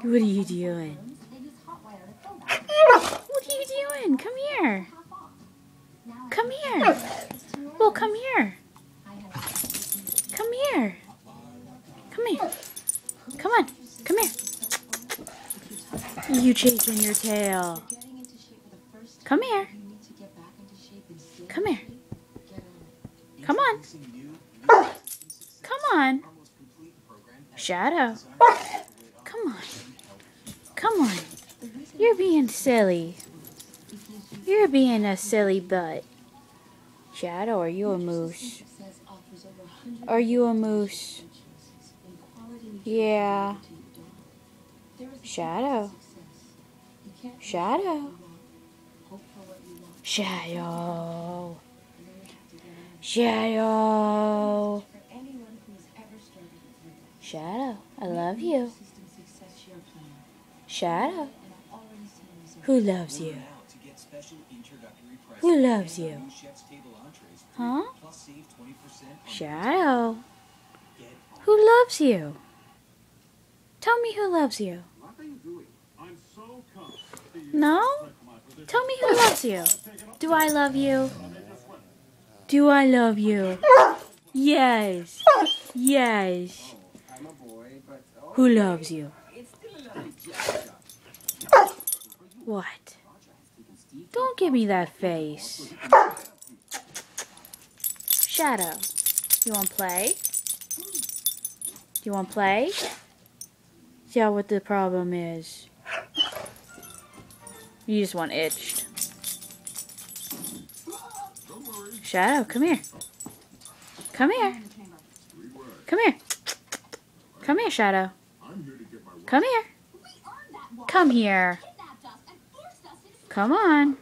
What are you doing? What are you doing? Come here. Come here. Well, come here. Come here. Come here. Come on. Come here. You chasing your tail. Come here. Come here. Come on. Come on. Shadow. Come on. Come on. You're being silly. You're being a silly butt. Shadow, are you a moose? Are you a moose? Yeah. Shadow. Shadow. Shadow. Shadow. Shadow, I love you. Shadow. Who loves you? Who loves you? Huh? Shadow. Who loves you? Tell me who loves you. No? Tell me who loves you. Do I love you? Do I love you? Yes. Yes. Who loves you? What? Don't give me that face. Shadow, you want to play? Do you want to play? See how what the problem is. You just want itched. Shadow, come here. Come here. Come here. Come here, Shadow. Come here. Come here. Come on.